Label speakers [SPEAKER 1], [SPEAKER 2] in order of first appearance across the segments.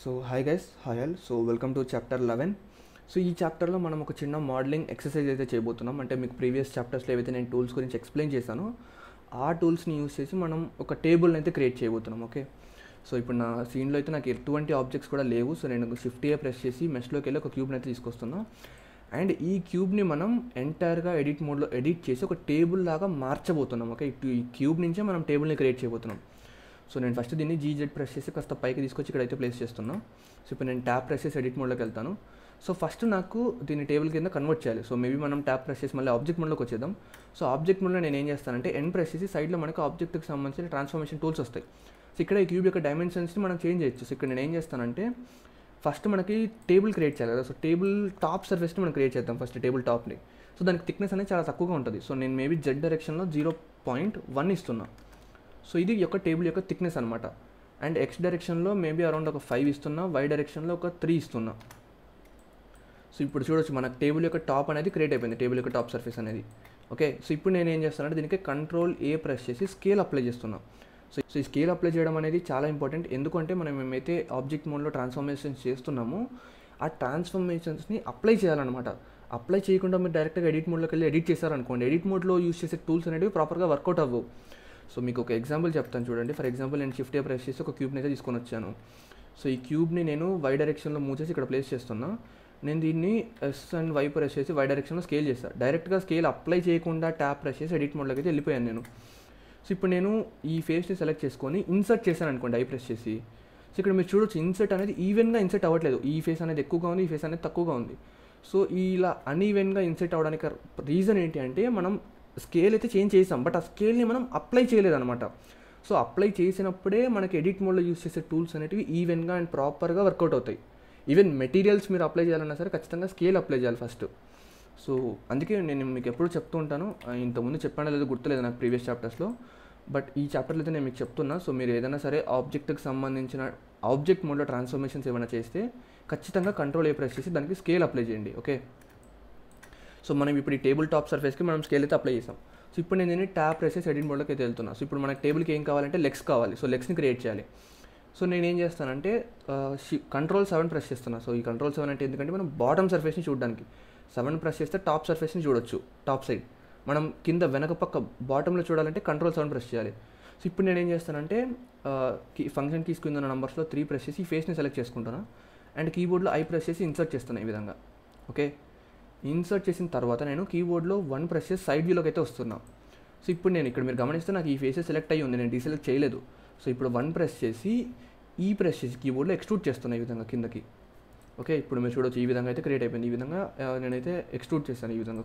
[SPEAKER 1] So hi guys, hi all. So welcome to chapter 11. So ఈ చాప్టర్లో మనం ఒక చిన్న మోడలింగ్ ఎక్సర్సైజ్ అయితే చేయబోతున్నాం. అంటే మీకు ప్రీవియస్ చాప్టర్స్లో ఏవైతే నేను టూల్స్ గురించి ఎక్స్ప్లెయిన్ చేశానో ఆ టూల్స్ని యూస్ చేసి మనం ఒక టేబుల్ని అయితే క్రియేట్ చేయబోతున్నాం. ఓకే, సో ఇప్పుడు నా సీన్లో అయితే నాకు ఎటువంటి ఆబ్జెక్ట్స్ కూడా లేవు. సో నేను షిఫ్ట్ ఏ ప్రెస్ చేసి మెష్లోకి వెళ్ళి ఒక క్యూబ్ని అయితే తీసుకొస్తున్నా. అండ్ ఈ క్యూబ్ని మనం ఎంటైర్గా ఎడిట్ మోడ్లో ఎడిట్ చేసి ఒక టేబుల్ లాగా మార్చబోతున్నాం. ఓకే, ఈ క్యూబ్ నుంచే మనం టేబుల్ని క్రియేట్ చేయబోతున్నాం. సో నేను ఫస్ట్ దీన్ని జీజెడ్ ప్రెస్ చేసి కాస్త పైకి తీసుకొచ్చి ఇక్కడైతే ప్లేస్ చేస్తున్నా. సో ఇప్పుడు నేను ట్యాప్ ప్రెస్ చేసి ఎడిట్ మోడ్లోకి వెళ్తాను. సో ఫస్ట్ నాకు దీన్ని టేబుల్ కింద కన్వర్ట్ చేయాలి. సో మేబీ మనం ట్యాప్ ప్రెస్ చేసి మళ్ళీ ఆబ్జెక్ట్ మోడ్లోకి వచ్చేద్దాం. సో ఆబ్జెక్ట్ మోడ్లో నేను ఏం చేస్తానంటే ఎన్ ప్రెస్ చేసి సైడ్లో మనకు ఆబ్జెక్ట్కి సంబంధించిన ట్రాన్స్ఫర్మేషన్ టూల్స్ వస్తాయి. సో ఇక్కడ ఈ క్యూబ్ యొక్క డైమెన్షన్స్ని మనం చేంజ్ చేయొచ్చు. సో ఇక్కడ నేను ఏం చేస్తానంటే ఫస్ట్ మనకి టేబుల్ క్రియేట్ చేయాలి కదా. సో టేబుల్ టాప్ సర్ఫేస్ని మనం క్రియేట్ చేద్దాం ఫస్ట్, టేబుల్ టాప్ని. సో దానికి థిక్నెస్ అనేది చాలా తక్కువగా ఉంటుంది. సో నేను మేబీ జెడ్ డైరెక్షన్లో 0.1 ఇస్తున్నా. సో ఇది యొక్క టేబుల్ యొక్క థిక్నెస్ అనమాట. అండ్ ఎక్స్ డైరెక్షన్లో మేబీ అరౌండ్ ఒక 5 ఇస్తున్నా, వై డైరెక్షన్లో ఒక 3 ఇస్తున్నా. సో ఇప్పుడు చూడొచ్చు మనకు టేబుల్ యొక్క టాప్ అనేది క్రియేట్ అయిపోయింది, టేబుల్ యొక్క టాప్ సర్ఫేస్ అనేది. ఓకే, సో ఇప్పుడు నేను ఏం చేస్తానంటే దీనికి కంట్రోల్ ఏ ప్రెస్ చేసి స్కేల్ అప్లై చేస్తున్నా. సో ఈ స్కేల్ అప్లై చేయడం అనేది చాలా ఇంపార్టెంట్. ఎందుకంటే మనం ఏమైతే ఆబ్జెక్ట్ మోడ్లో ట్రాన్స్ఫర్మేషన్స్ చేస్తున్నామో ఆ ట్రాన్స్ఫర్మేషన్స్ని అప్లై చేయాలన్నమాట. అప్లై చేయకుండా మీరు డైరెక్ట్గా ఎడిట్ మోడ్లోకి వెళ్ళి ఎడిట్ చేశారనుకోండి, ఎడిట్ మోడ్లో యూస్ చేసే టూల్స్ అనేవి ప్రాపర్గా వర్కౌట్ అవ్వవు. సో మీకు ఒక ఎగ్జాంపుల్ చెప్తాను చూడండి. ఫర్ ఎగ్జాంపుల్ నేను షిఫ్ట్ ఏ ప్రెస్ చేసి ఒక క్యూబ్ని అయితే తీసుకొని వచ్చాను. సో ఈ క్యూబ్ని నేను వై డైరెక్షన్లో మూవ్ చేసి ఇక్కడ ప్లేస్ చేస్తున్నా. నేను దీన్ని ఎస్ అండ్ వై ప్రెస్ చేసి వై డైరెక్షన్లో స్కేల్ చేస్తాను. డైరెక్ట్గా స్కేల్ అప్లై చేయకుండా ట్యాప్ ప్రెస్ చేసి ఎడిట్ మోడ్లోకి అయితే వెళ్ళిపోయాను నేను. సో ఇప్పుడు నేను ఈ ఫేస్ని సెలెక్ట్ చేసుకొని ఇన్సర్ట్ చేశాను అనుకోండి, ఐ ప్రెస్ చేసి. సో ఇక్కడ మీరు చూడొచ్చు ఇన్సర్ట్ అనేది ఈవెన్గా ఇన్సర్ట్ అవ్వట్లేదు. ఈ ఫేస్ అనేది ఎక్కువగా ఉంది, ఈ ఫేస్ అనేది తక్కువగా ఉంది. సో ఇలా అన్ఈవెన్గా ఇన్సర్ట్ అవ్వడానికి రీజన్ ఏంటి అంటే మనం స్కేల్ అయితే చేంజ్ చేసాం, బట్ ఆ స్కేల్ని మనం అప్లై చేయలేదన్నమాట. సో అప్లై చేసినప్పుడే మనకి ఎడిట్ మోడ్లో యూస్ చేసే టూల్స్ అనేవి ఈవెన్గా అండ్ ప్రాపర్గా వర్కౌట్ అవుతాయి. ఈవెన్ మెటీరియల్స్ మీరు అప్లై చేయాలన్నా సరే ఖచ్చితంగా స్కేల్ అప్లై చేయాలి ఫస్ట్. సో అందుకే నేను మీకు ఎప్పుడు చెప్తూ ఉంటాను, ఇంతకుముందు చెప్పానో లేదో గుర్తులేదు నాకు ప్రీవియస్ చాప్టర్స్లో, బట్ ఈ చాప్టర్లో అయితే నేను మీకు చెప్తున్నా. సో మీరు ఏదైనా సరే ఆబ్జెక్ట్కి సంబంధించిన ఆబ్జెక్ట్ మోడ్లో ట్రాన్స్ఫర్మేషన్స్ ఏమైనా చేస్తే ఖచ్చితంగా కంట్రోల్ ఏ ప్రెస్ చేసి దానికి స్కేల్ అప్లై చేయండి. ఓకే, సో మనం ఇప్పుడు ఈ టేబుల్ టాప్ సర్ఫేస్కి మనం స్కేల్ అయితే అప్లై చేసాం. సో ఇప్పుడు నేను దీన్ని ట్యాప్ ప్రెస్ చేసి ఎడిట్ మోడ్లోకి అయితే వెళ్తున్నా. సో ఇప్పుడు మనకి టేబుల్కి ఏం కావాలంటే లెగ్స్ కావాలి. సో లెగ్స్ని క్రియేట్ చేయాలి. సో నేను ఏం చేస్తానంటే కంట్రోల్ 7 ప్రెస్ చేస్తున్నా. సో ఈ కంట్రోల్ 7 అంటే ఎందుకంటే మనం బాటమ్ సర్ఫేస్ని చూడడానికి 7 ప్రెస్ చేస్తే టాప్ సర్ఫేస్ని చూడొచ్చు, టాప్ సైడ్. మనం కింద వెనక పక్క బాటంలో చూడాలంటే కంట్రోల్ 7 ప్రెస్ చేయాలి. సో ఇప్పుడు నేను ఏం చేస్తానంటే ఫంక్షన్ కీస్ కింద ఉన్న నంబర్స్లో 3 ప్రెస్ చేసి ఈ ఫేస్ని సెలెక్ట్ చేసుకుంటాను. అండ్ కీబోర్డ్లో ఐ ప్రెస్ చేసి ఇన్సర్ట్ చేస్తాను ఈ విధంగా. ఓకే, ఇన్సర్ట్ చేసిన తర్వాత నేను కీబోర్డ్లో 1 ప్రెస్ చేసి సైడ్ వ్యూలోకి అయితే వస్తున్నా. సో ఇప్పుడు నేను ఇక్కడ మీరు గమనిస్తే నాకు ఈ ఫేసెస్ సెలెక్ట్ అయ్యి ఉంది, నేను డీసెలెక్ట్ చేయలేదు. సో ఇప్పుడు 1 ప్రెస్ చేసి ఈ ప్రెస్ చేసి కీబోర్డ్లో ఎక్స్ట్రూడ్ చేస్తున్నాను ఈ విధంగా కిందకి. ఓకే, ఇప్పుడు మీరు చూడొచ్చు ఈ విధంగా అయితే క్రియేట్ అయిపోయింది. ఈ విధంగా నేనైతే ఎక్స్ట్రూడ్ చేశాను ఈ విధంగా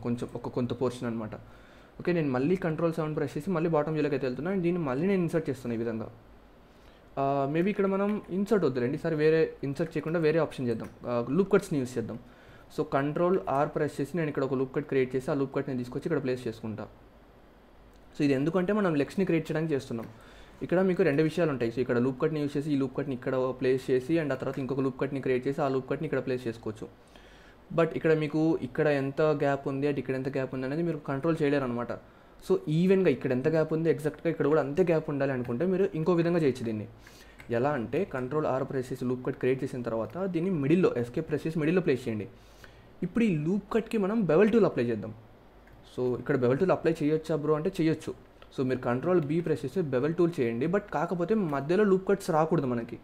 [SPEAKER 1] కొంత పోర్షన్ అనమాట. ఓకే, నేను మళ్ళీ కంట్రోల్ 7 ప్రెస్ చేసి మళ్ళీ బాటమ్ వ్యూలోకి అయితే వెళ్తున్నాను. అండ్ దీన్ని మళ్ళీ నేను ఇన్సర్ట్ చేస్తాను ఈ విధంగా. మేబీ ఇక్కడ మనం ఇన్సర్ట్ వద్దులేండి, సరే వేరే ఇన్సర్ట్ చేయకుండా వేరే ఆప్షన్ చేద్దాం, లూప్ కట్స్ని యూస్ చేద్దాం. సో కంట్రోల్ ఆర్ ప్రెస్ చేసి నేను ఇక్కడ ఒక లూప్ కట్ క్రియేట్ చేసి ఆ లూప్ కట్ని తీసుకొచ్చి ఇక్కడ ప్లేస్ చేసుకుంటా. సో ఇది ఎందుకంటే మనం లెగ్స్ని క్రియేట్ చేయడానికి చేస్తున్నాం. ఇక్కడ మీకు 2 విషయాలు ఉంటాయి. సో ఇక్కడ లూప్ కట్ని యూస్ చేసి ఈ లూప్ కట్ని ఇక్కడ ప్లేస్ చేసి అండ్ ఆ తర్వాత ఇంకొక లూప్ కట్ని క్రియేట్ చేసి ఆ లూప్ కట్ని ఇక్కడ ప్లేస్ చేసుకోవచ్చు. బట్ ఇక్కడ మీకు ఇక్కడ ఎంత గ్యాప్ ఉంది అంటే ఇక్కడ ఎంత గ్యాప్ ఉంది అనేది మీరు కంట్రోల్ చేయలేరు అనమాట. సో ఈవెన్గా ఇక్కడ ఎంత గ్యాప్ ఉంది ఎగ్జాక్ట్గా ఇక్కడ కూడా అంతే గ్యాప్ ఉండాలి అనుకుంటే మీరు ఇంకో విధంగా చేయొచ్చు దీన్ని. ఎలా అంటే కంట్రోల్ ఆర్ ప్రెస్ చేసి లూప్ కట్ క్రియేట్ చేసిన తర్వాత దీన్ని మిడిల్లో ఎస్కేప్ ప్రెస్ చేసి మిడిల్లో ప్లేస్ చేయండి. ఇప్పుడు ఈ లూప్ కట్కి మనం బెవెల్ టూల్ అప్లై చేద్దాం. సో ఇక్కడ బెవెల్ టూల్ అప్లై చేయొచ్చా బ్రో అంటే చేయొచ్చు. సో మీరు కంట్రోల్ బీ ప్రెస్ చేసి బెవెల్ టూల్ చేయండి, బట్ కాకపోతే మధ్యలో లూప్ కట్స్ రాకూడదు మనకి.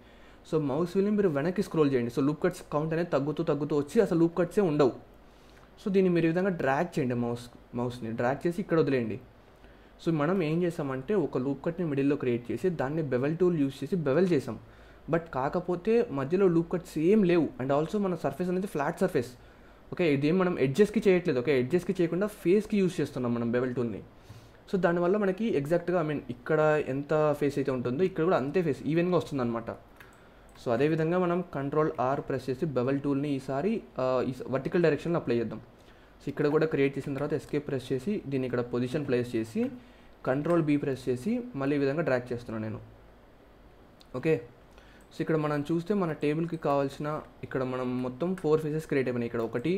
[SPEAKER 1] సో మౌస్ వీల్ని మీరు వెనక్కి స్క్రోల్ చేయండి. సో లూప్ కట్స్ కౌంట్ అనేది తగ్గుతూ వచ్చి అసలు లూప్ కట్సే ఉండవు. సో దీన్ని మీరు ఈ విధంగా డ్రాగ్ చేయండి, మౌస్ని డ్రాగ్ చేసి ఇక్కడ వదిలేయండి. సో మనం ఏం చేసామంటే ఒక లూప్ కట్ని మిడిల్లో క్రియేట్ చేసి దాన్ని బెవెల్ టూల్ యూస్ చేసి బెవెల్ చేసాం, బట్ కాకపోతే మధ్యలో లూప్ కట్స్ ఏం లేవు. అండ్ ఆల్సో మన సర్ఫేస్ అనేది ఫ్లాట్ సర్ఫేస్. ఓకే, ఇదేం మనం ఎడ్జెస్కి చేయట్లేదు. ఓకే, ఎడ్జెస్కి చేయకుండా ఫేస్కి యూస్ చేస్తున్నాం మనం బెవెల్ టూల్ని. సో దానివల్ల మనకి ఎగ్జాక్ట్గా ఇక్కడ ఎంత ఫేస్ అయితే ఉంటుందో ఇక్కడ కూడా అంతే ఫేస్ ఈవెన్గా వస్తుంది అనమాట. సో అదేవిధంగా మనం కంట్రోల్ ఆర్ ప్రెస్ చేసి బెవెల్ టూల్ని ఈసారి వర్టికల్ డైరెక్షన్లో అప్లై చేద్దాం. సో ఇక్కడ కూడా క్రియేట్ చేసిన తర్వాత ఎస్కేప్ ప్రెస్ చేసి దీన్ని ఇక్కడ పొజిషన్ ప్లేస్ చేసి కంట్రోల్ బీ ప్రెస్ చేసి మళ్ళీ ఈ విధంగా డ్రాగ్ చేస్తున్నాను నేను. ఓకే, సో ఇక్కడ మనం చూస్తే మన టేబుల్కి కావాల్సిన ఇక్కడ మనం మొత్తం 4 ఫేసెస్ క్రియేట్ అయిపోయినాయి. ఇక్కడ 1,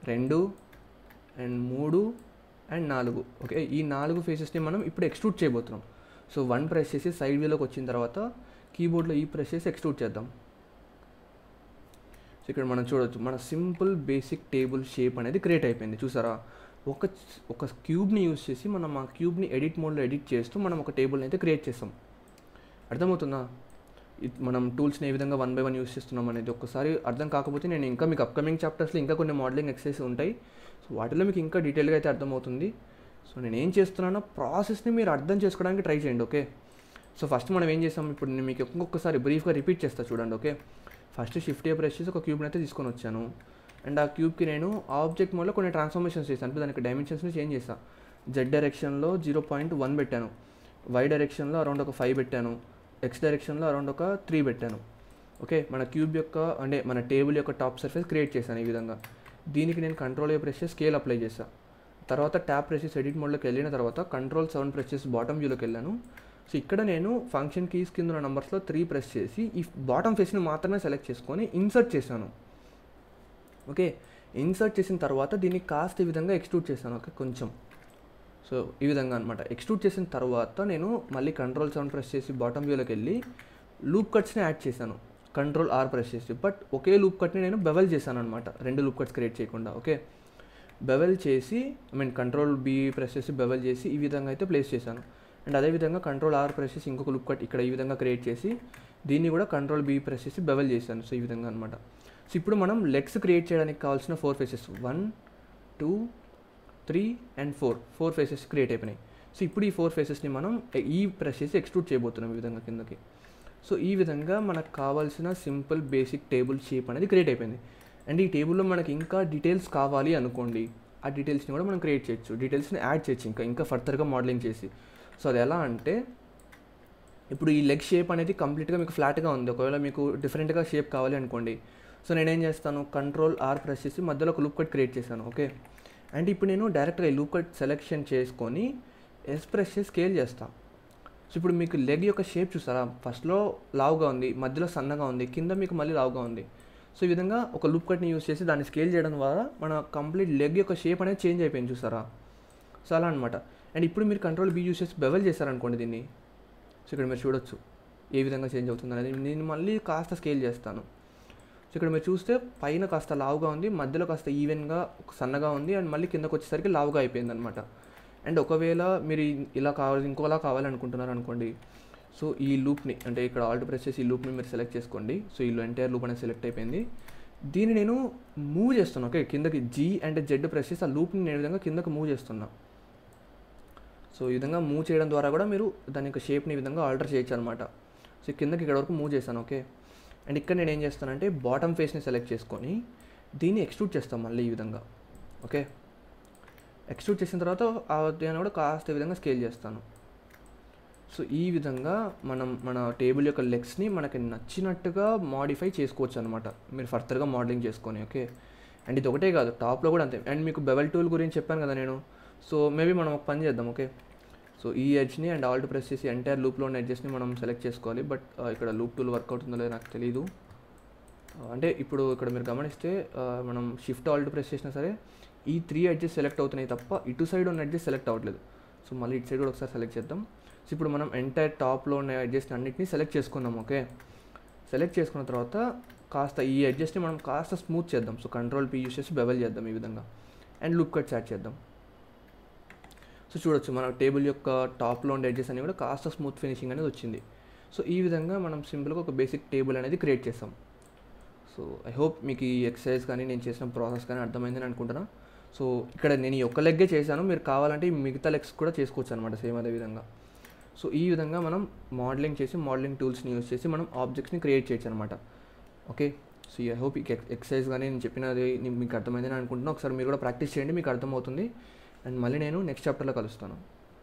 [SPEAKER 1] 2 అండ్ 3 అండ్ 4. ఓకే, ఈ 4 ఫేసెస్ని మనం ఇప్పుడు ఎక్స్ట్రూడ్ చేయబోతున్నాం. సో 1 ప్రెస్ చేసి సైడ్ వ్యూలోకి వచ్చిన తర్వాత కీబోర్డ్లో ఈ ప్రెస్ చేసి ఎక్స్ట్రూడ్ చేద్దాం. సో ఇక్కడ మనం చూడొచ్చు మన సింపుల్ బేసిక్ టేబుల్ షేప్ అనేది క్రియేట్ అయిపోయింది. చూసారా, ఒక ఒక క్యూబ్ని యూజ్ చేసి మనం ఆ క్యూబ్ని ఎడిట్ మోడ్లో ఎడిట్ చేస్తూ మనం ఒక టేబుల్ని అయితే క్రియేట్ చేస్తాం. అర్థమవుతుందా? మనం టూల్స్ని ఏ విధంగా 1 by 1 యూస్ చేస్తున్నాం అనేది ఒక్కసారి అర్థం కాకపోతే నేను ఇంకా మీకు అప్కమింగ్ చాప్టర్స్లో ఇంకా కొన్ని మోడలింగ్ ఎక్సర్సైజ్ ఉంటాయి. సో వాటిలో మీకు ఇంకా డీటెయిల్గా అయితే అర్థమవుతుంది. సో నేను ఏం చేస్తున్నానో ప్రాసెస్ని మీరు అర్థం చేసుకోవడానికి ట్రై చేయండి. ఓకే, సో ఫస్ట్ మనం ఏం చేస్తాం, ఇప్పుడు నేను మీకు ఇంకొకసారి బ్రీఫ్గా రిపీట్ చేస్తాను చూడండి. ఓకే, ఫస్ట్ షిఫ్ట్ ప్రెస్ చేసి ఒక క్యూబ్ని అయితే తీసుకొని వచ్చాను. అండ్ ఆ క్యూబ్కి నేను ఆబ్జెక్ట్ మోడ్లో కొన్ని ట్రాన్స్ఫర్మేషన్స్ చేశాను. అంటే దానికి డైమెన్షన్స్ని చేంజ్ చేస్తాను. జెడ్ డైరెక్షన్లో 0.1 పెట్టాను, వై డైరెక్షన్లో అరౌండ్ ఒక 5 పెట్టాను, ఎక్స్ డైరెక్షన్లో అరౌండ్ ఒక 3 పెట్టాను. ఓకే, మన క్యూబ్ యొక్క అంటే మన టేబుల్ యొక్క టాప్ సర్ఫేస్ క్రియేట్ చేశాను ఈ విధంగా. దీనికి నేను కంట్రోల్ ప్రెస్ చేసి స్కేల్ అప్లై చేశాను. తర్వాత ట్యాప్ ప్రెస్ చేసి ఎడిట్ మోడ్లోకి వెళ్ళిన తర్వాత కంట్రోల్ 7 ప్రెస్ చేసి బాటమ్ వ్యూలోకి వెళ్ళాను. సో ఇక్కడ నేను ఫంక్షన్ కీస్ కింద ఉన్న నంబర్స్లో 3 ప్రెస్ చేసి ఈ బాటమ్ ఫేస్ని మాత్రమే సెలెక్ట్ చేసుకొని ఇన్సర్ట్ చేశాను. ఓకే, ఇన్సర్ట్ చేసిన తర్వాత దీన్ని కాస్త ఈ విధంగా ఎక్స్ట్రూడ్ చేశాను. ఓకే, కొంచెం సో ఈ విధంగా అనమాట. ఎక్స్ట్రూడ్ చేసిన తర్వాత నేను మళ్ళీ కంట్రోల్ 7 ప్రెస్ చేసి బాటమ్ వ్యూలోకి వెళ్ళి లూప్ కట్స్ని యాడ్ చేశాను. కంట్రోల్ R ప్రెస్ చేసి, బట్ ఒకే లూప్ కట్ని నేను బెవెల్ చేశాను అనమాట, 2 లూప్ కట్స్ క్రియేట్ చేయకుండా. ఓకే, బెవెల్ చేసి కంట్రోల్ B ప్రెస్ చేసి బెవెల్ చేసి ఈ విధంగా అయితే ప్లేస్ చేశాను. అండ్ అదేవిధంగా కంట్రోల్ R ప్రెస్ చేసి ఇంకొక లూప్ కట్ ఇక్కడ ఈ విధంగా క్రియేట్ చేసి దీన్ని కూడా కంట్రోల్ B ప్రెస్ చేసి బెవెల్ చేశాను. సో ఈ విధంగా అనమాట. సో ఇప్పుడు మనం లెగ్స్ క్రియేట్ చేయడానికి కావాల్సిన 4 ఫేసెస్ 1 2 3 and 4 ఫేసెస్ క్రియేట్ అయిపోయినాయి. సో ఇప్పుడు ఈ 4 ఫేసెస్ని మనం ఈ ప్రెస్ చేసి ఎక్స్ట్రూడ్ చేయబోతున్నాం ఈ విధంగా కిందకి. సో ఈ విధంగా మనకు కావాల్సిన సింపుల్ బేసిక్ టేబుల్ షేప్ అనేది క్రియేట్ అయిపోయింది. అండ్ ఈ టేబుల్లో మనకి ఇంకా డీటెయిల్స్ కావాలి అనుకోండి, ఆ డీటెయిల్స్ని కూడా మనం క్రియేట్ చేయొచ్చు, డీటెయిల్స్ని యాడ్ చేయొచ్చు ఇంకా ఫర్దర్గా మోడలింగ్ చేసి. సో అది ఎలా అంటే, ఇప్పుడు ఈ లెగ్ షేప్ అనేది కంప్లీట్గా మీకు ఫ్లాట్గా ఉంది. ఒకవేళ మీకు డిఫరెంట్గా షేప్ కావాలి అనుకోండి, సో నేనేం చేస్తాను, కంట్రోల్ R ప్రెస్ చేసి మధ్యలో ఒక లూప్ కట్ క్రియేట్ చేశాను. ఓకే, అండ్ ఇప్పుడు నేను డైరెక్ట్గా ఈ లూప్ కట్ సెలెక్షన్ చేసుకొని S ప్రెస్ చేసి స్కేల్ చేస్తాను. సో ఇప్పుడు మీకు లెగ్ యొక్క షేప్ చూసారా, ఫస్ట్లో లావుగా ఉంది, మధ్యలో సన్నగా ఉంది, కింద మీకు మళ్ళీ లావుగా ఉంది. సో ఈ విధంగా ఒక లూప్ కట్ని యూస్ చేసి దాన్ని స్కేల్ చేయడం ద్వారా మన కంప్లీట్ లెగ్ యొక్క షేప్ అనేది చేంజ్ అయిపోయింది చూసారా. సో అలా అనమాట. అండ్ ఇప్పుడు మీరు కంట్రోల్ B యూస్ చేసి బెవెల్ చేశారనుకోండి దీన్ని, సో ఇక్కడ మీరు చూడొచ్చు ఏ విధంగా చేంజ్ అవుతుంది అనేది. నేను మళ్ళీ కాస్త స్కేల్ చేస్తాను. సో ఇక్కడ మీరు చూస్తే పైన కాస్త లావుగా ఉంది, మధ్యలో కాస్త ఈవెన్గా సన్నగా ఉంది, అండ్ మళ్ళీ కిందకు వచ్చేసరికి లావుగా అయిపోయింది అనమాట. అండ్ ఒకవేళ మీరు ఇలా కావాలి ఇంకోలా కావాలనుకుంటున్నారు అనుకోండి, సో ఈ లూప్ని అంటే ఇక్కడ ఆల్ట్ ప్రెస్ చేసి ఈ లూప్ని మీరు సెలెక్ట్ చేసుకోండి. సో ఈ ఎంటైర్ లూప్ అనేది సెలెక్ట్ అయిపోయింది. దీన్ని నేను మూవ్ చేస్తున్నాను. ఓకే, కిందకి G అండ్ Z ప్రెస్ చేసి ఆ లూప్ని నేను విధంగా కిందకి మూవ్ చేస్తున్నా. సో ఈ విధంగా మూవ్ చేయడం ద్వారా కూడా మీరు దాని యొక్క షేప్ని ఈ విధంగా ఆల్టర్ చేయొచ్చు అనమాట. సో కిందకి ఇక్కడ వరకు మూవ్ చేశాను. ఓకే, అండ్ ఇక్కడ నేను ఏం చేస్తానంటే బాటమ్ ఫేస్ని సెలెక్ట్ చేసుకొని దీన్ని ఎక్స్ట్రూడ్ చేస్తాం మళ్ళీ ఈ విధంగా. ఓకే, ఎక్స్ట్రూడ్ చేసిన తర్వాత దాన్ని కూడా కాస్త ఈ విధంగా స్కేల్ చేస్తాను. సో ఈ విధంగా మన టేబుల్ యొక్క లెగ్స్ని మనకి నచ్చినట్టుగా మాడిఫై చేసుకోవచ్చు అనమాట, మీరు ఫర్దర్గా మోడలింగ్ చేసుకొని. ఓకే, అండ్ ఇది ఒకటే కాదు, టాప్లో కూడా అంతే. అండ్ మీకు బెవెల్ టూల్ గురించి చెప్పాను కదా నేను. సో మేబీ మనం ఒక పని చేద్దాం. ఓకే, సో ఈ ఎడ్జ్ని అండ్ ఆల్ట్ ప్రెస్ చేసి ఎంటైర్ లూప్లో ఉన్న ఎడ్జెస్ని మనం సెలెక్ట్ చేసుకోవాలి. బట్ ఇక్కడ లూప్ టూల్ వర్క్ అవుతుందో లేదో నాకు తెలీదు. అంటే ఇప్పుడు ఇక్కడ మీరు గమనిస్తే మనం షిఫ్ట్ ఆల్ట్ ప్రెస్ చేసినా సరే ఈ 3 ఎడ్జెస్ సెలెక్ట్ అవుతున్నాయి తప్ప ఇటు సైడ్ ఉన్న ఎడ్జెస్ సెలెక్ట్ అవ్వట్లేదు. సో మళ్ళీ ఇటు సైడ్ కూడా ఒకసారి సెలెక్ట్ చేద్దాం. సో ఇప్పుడు మనం ఎంటైర్ టాప్లో ఉన్న ఎడ్జెస్ని అన్నింటినీ సెలెక్ట్ చేసుకున్నాం. ఓకే, సెలెక్ట్ చేసుకున్న తర్వాత కాస్త ఈ ఎడ్జెస్ని మనం కాస్త స్మూత్ చేద్దాం. సో కంట్రోల్ P యూస్ చేసి బెవెల్ చేద్దాం ఈ విధంగా, అండ్ లూప్ కట్స్ యాడ్ చేద్దాం. సో చూడొచ్చు మన టేబుల్ యొక్క టాప్లో ఉండే ఎడ్జెస్ అన్ని కూడా కాస్త స్మూత్ ఫినిషింగ్ అనేది వచ్చింది. సో ఈ విధంగా మనం సింపుల్గా ఒక బేసిక్ టేబుల్ అనేది క్రియేట్ చేస్తాం. సో ఐ హోప్ మీకు ఈ ఎక్సర్సైజ్ కానీ నేను చేసిన ప్రాసెస్ కానీ అర్థమైందని అనుకుంటున్నా. సో ఇక్కడ నేను ఈ ఒక్క లెగ్గే చేశాను, మీరు కావాలంటే ఈ మిగతా లెగ్స్ కూడా చేసుకోవచ్చు అనమాట సేమ్ అదే విధంగా. సో ఈ విధంగా మనం మోడలింగ్ చేసి మోడలింగ్ టూల్స్ని యూజ్ చేసి మనం ఆబ్జెక్ట్స్ని క్రియేట్ చేయొచ్చు అనమాట. ఓకే, సో ఐ హోప్ ఈ ఎక్సర్సైజ్ కానీ నేను చెప్పినది మీకు అర్థమైందని అనుకుంటున్నాను. ఒకసారి మీరు కూడా ప్రాక్టీస్ చేయండి, మీకు అర్థమవుతుంది. అండ్ మళ్ళీ నేను నెక్స్ట్ చాప్టర్లో కలుస్తాను.